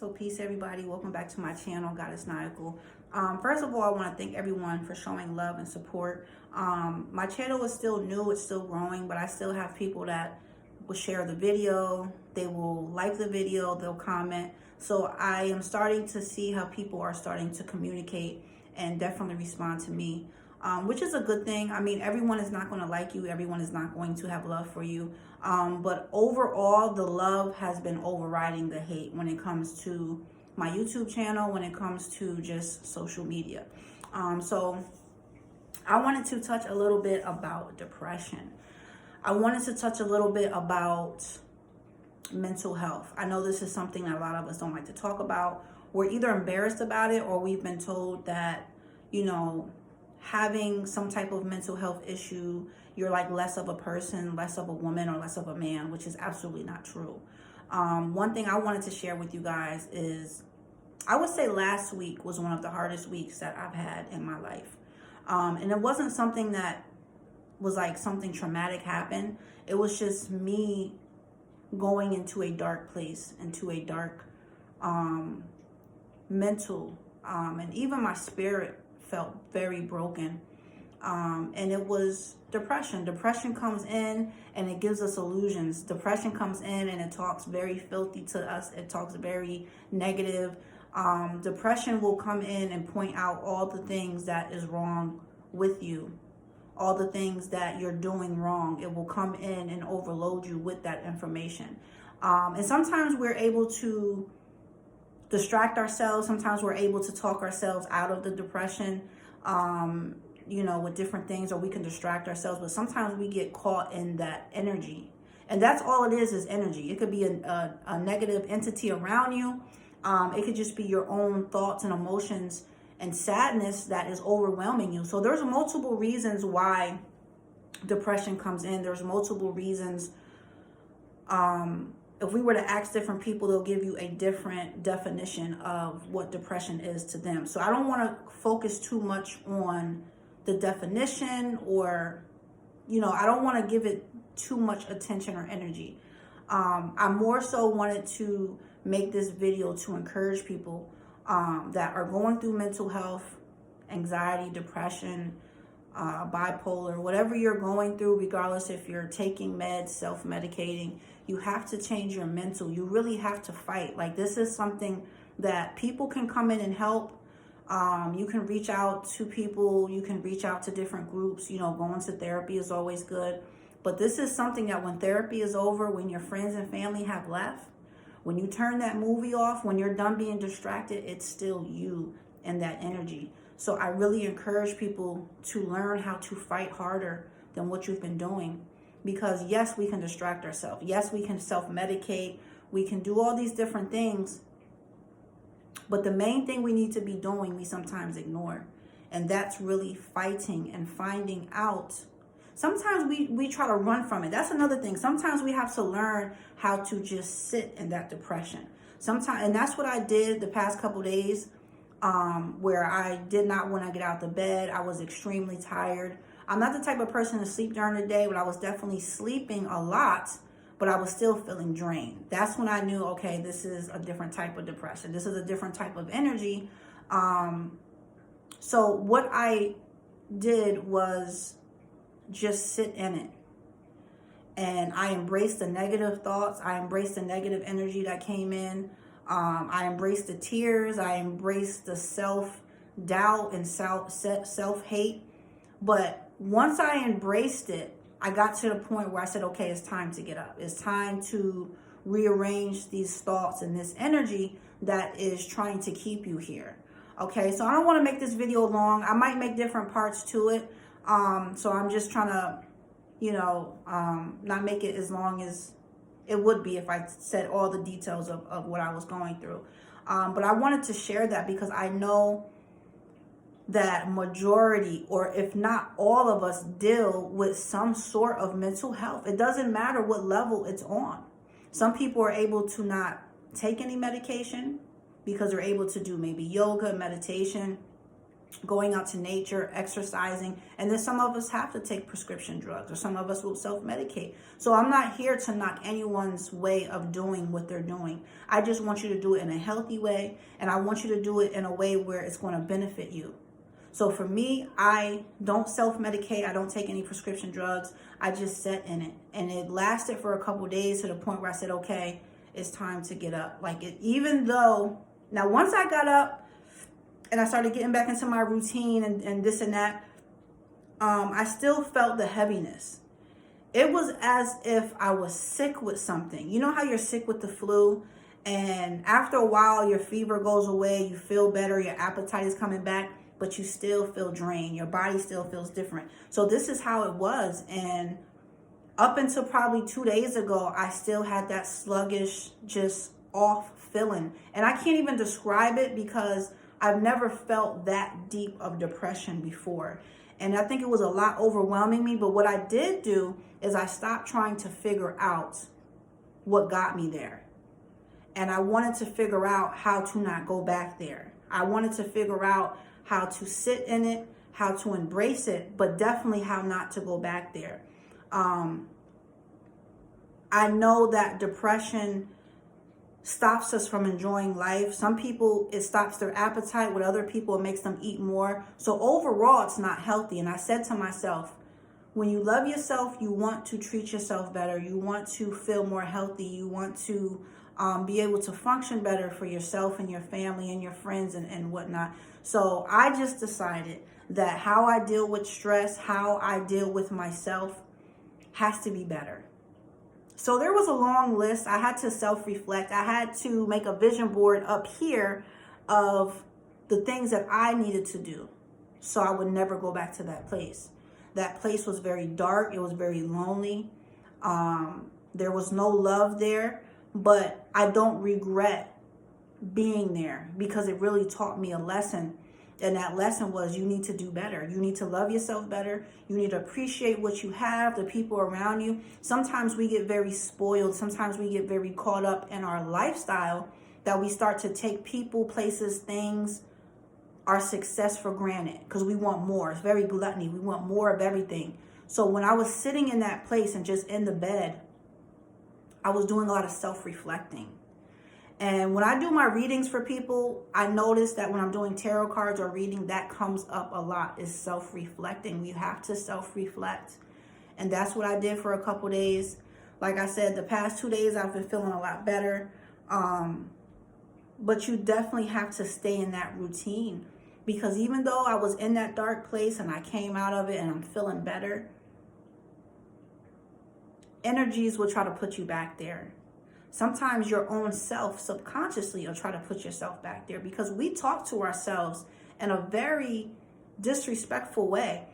So peace everybody, welcome back to my channel, Goddess Niacal. First of all, I want to thank everyone for showing love and support. My channel is still new, it's still growing, but I still have people that will share the video, they will like the video, they'll comment. So I am starting to see how people are starting to communicate and definitely respond to me, which is a good thing. I mean, everyone is not going to like you, everyone is not going to have love for you. But overall, the love has been overriding the hate when it comes to my YouTube channel, when it comes to just social media. So I wanted to touch a little bit about depression. I wanted to touch a little bit about mental health. I know this is something that a lot of us don't like to talk about. We're either embarrassed about it or we've been told that, you know, having some type of mental health issue, you're like less of a person, less of a woman, or less of a man, which is absolutely not true. One thing I wanted to share with you guys is, I would say last week was one of the hardest weeks that I've had in my life. And it wasn't something that was like something traumatic happened. It was just me going into a dark place, into a dark mental, and even my spirit felt very broken. And it was depression. Depression comes in and it gives us illusions. Depression comes in and it talks very filthy to us. It talks very negative. Depression will come in and point out all the things that is wrong with you, all the things that you're doing wrong. It will come in and overload you with that information. And sometimes we're able to distract ourselves. Sometimes we're able to talk ourselves out of the depression, you know, with different things, or we can distract ourselves. But sometimes we get caught in that energy. And that's all it is energy. It could be a negative entity around you. It could just be your own thoughts and emotions and sadness that is overwhelming you. So there's multiple reasons why depression comes in. There's multiple reasons. If we were to ask different people, they'll give you a different definition of what depression is to them. So I don't want to focus too much on the definition, or, you know, I don't want to give it too much attention or energy. I more so wanted to make this video to encourage people that are going through mental health, anxiety, depression, bipolar, whatever you're going through, regardless if you're taking meds, self-medicating, you have to change your mental. You really have to fight. Like, this is something that people can come in and help. You can reach out to people. You can reach out to different groups. You know, going to therapy is always good. But this is something that when therapy is over, when your friends and family have left, when you turn that movie off, when you're done being distracted, it's still you and that energy. So I really encourage people to learn how to fight harder than what you've been doing. Because yes, we can distract ourselves. Yes, we can self-medicate. We can do all these different things. But the main thing we need to be doing, we sometimes ignore. And that's really fighting and finding out. Sometimes we try to run from it. That's another thing. Sometimes we have to learn how to just sit in that depression. Sometimes, and that's what I did the past couple days, where I did not want to get out of bed. I was extremely tired. I'm not the type of person to sleep during the day, but I was definitely sleeping a lot, but I was still feeling drained. That's when I knew, okay, this is a different type of depression. This is a different type of energy. So what I did was just sit in it. And I embraced the negative thoughts. I embraced the negative energy that came in. I embraced the tears. I embraced the self-doubt and self-hate. But once I embraced it, I got to the point where I said, okay, it's time to get up. It's time to rearrange these thoughts and this energy that is trying to keep you here. Okay, so I don't want to make this video long. I might make different parts to it. So I'm just trying to, you know, not make it as long as it would be if I said all the details of what I was going through. But I wanted to share that because I know that majority, or if not all of us, deal with some sort of mental health. It doesn't matter what level it's on. Some people are able to not take any medication because they're able to do maybe yoga, meditation, going out to nature, exercising, and then some of us have to take prescription drugs, or some of us will self-medicate. So I'm not here to knock anyone's way of doing what they're doing. I just want you to do it in a healthy way, and I want you to do it in a way where it's going to benefit you. So for me, I don't self-medicate. I don't take any prescription drugs. I just sit in it. And it lasted for a couple days to the point where I said, okay, it's time to get up. Even though, now once I got up, and I started getting back into my routine and this and that, I still felt the heaviness. It was as if I was sick with something. You know how you're sick with the flu, and after a while your fever goes away, you feel better, your appetite is coming back, but you still feel drained. Your body still feels different. So this is how it was. And up until probably 2 days ago, I still had that sluggish, just off feeling. And I can't even describe it because I've never felt that deep of depression before. And I think it was a lot overwhelming me. But what I did do is I stopped trying to figure out what got me there. And I wanted to figure out how to not go back there. I wanted to figure out how to sit in it, how to embrace it, but definitely how not to go back there. I know that depression stops us from enjoying life. Some people, it stops their appetite. With other people, it makes them eat more. So overall, it's not healthy. And I said to myself, when you love yourself, you want to treat yourself better. You want to feel more healthy. You want to be able to function better for yourself and your family and your friends and whatnot. So I just decided that how I deal with stress, how I deal with myself has to be better. So there was a long list. I had to self-reflect. I had to make a vision board up here of the things that I needed to do so I would never go back to that place. That place was very dark. It was very lonely. There was no love there, but I don't regret being there because it really taught me a lesson. And that lesson was you need to do better. You need to love yourself better. You need to appreciate what you have, the people around you. Sometimes we get very spoiled. Sometimes we get very caught up in our lifestyle that we start to take people, places, things, our success for granted because we want more. It's very gluttony. We want more of everything. So when I was sitting in that place and just in the bed, I was doing a lot of self-reflecting. And when I do my readings for people, I notice that when I'm doing tarot cards or reading, that comes up a lot, is self-reflecting. You have to self-reflect. And that's what I did for a couple days. Like I said, the past 2 days, I've been feeling a lot better. But you definitely have to stay in that routine. Because even though I was in that dark place and I came out of it and I'm feeling better, energies will try to put you back there. Sometimes your own self subconsciously will try to put yourself back there because we talk to ourselves in a very disrespectful way.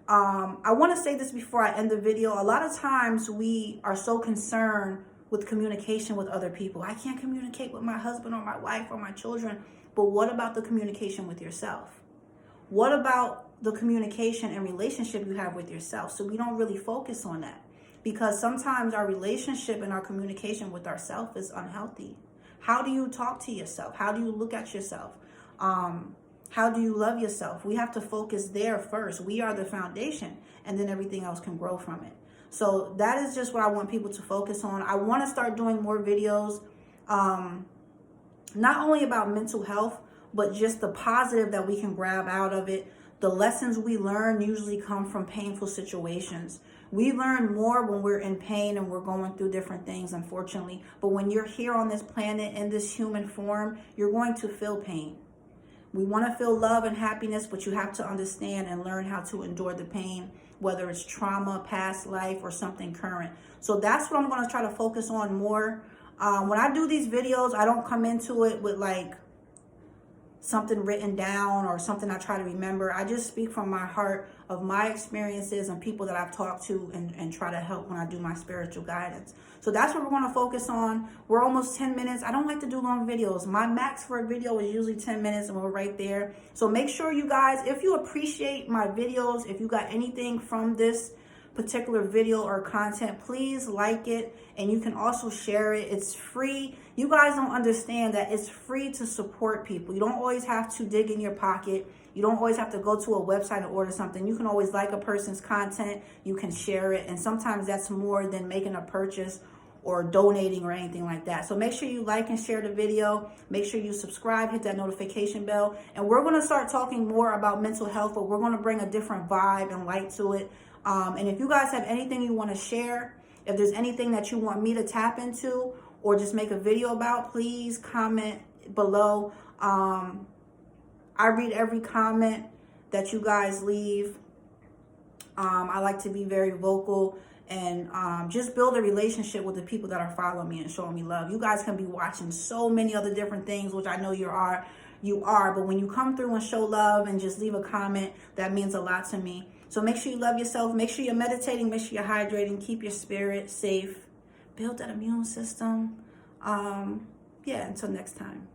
I want to say this before I end the video. A lot of times we are so concerned with communication with other people. I can't communicate with my husband or my wife or my children. But what about the communication with yourself? What about the communication and relationship you have with yourself? So we don't really focus on that. Because sometimes our relationship and our communication with ourselves is unhealthy. How do you talk to yourself? How do you look at yourself? How do you love yourself? We have to focus there first. We are the foundation, and then everything else can grow from it. So that is just what I want people to focus on. I want to start doing more videos, not only about mental health, but just the positive that we can grab out of it. The lessons we learn usually come from painful situations. We learn more when we're in pain and we're going through different things, unfortunately. But when you're here on this planet in this human form, you're going to feel pain. We want to feel love and happiness, but you have to understand and learn how to endure the pain, whether it's trauma, past life, or something current. So that's what I'm going to try to focus on more. When I do these videos, I don't come into it with like something written down or something I try to remember. I just speak from my heart of my experiences and people that I've talked to and try to help when I do my spiritual guidance. So that's what we're going to focus on. We're almost 10 minutes. I don't like to do long videos. My max for a video is usually 10 minutes and we're right there. So make sure you guys, if you appreciate my videos, if you got anything from this particular video or content, please like it, and you can also share it. It's free. You guys don't understand that it's free to support people. You don't always have to dig in your pocket. You don't always have to go to a website and order something. You can always like a person's content. You can share it. And sometimes that's more than making a purchase or donating or anything like that. So make sure you like and share the video. Make sure you subscribe, hit that notification bell. And we're going to start talking more about mental health, but we're going to bring a different vibe and light to it. And if you guys have anything you want to share, if there's anything that you want me to tap into or just make a video about, please comment below. I read every comment that you guys leave. I like to be very vocal and just build a relationship with the people that are following me and showing me love. You guys can be watching so many other different things, which I know you are, but when you come through and show love and just leave a comment, that means a lot to me. So make sure you love yourself. Make sure you're meditating. Make sure you're hydrating. Keep your spirit safe. Build that immune system. Yeah, until next time.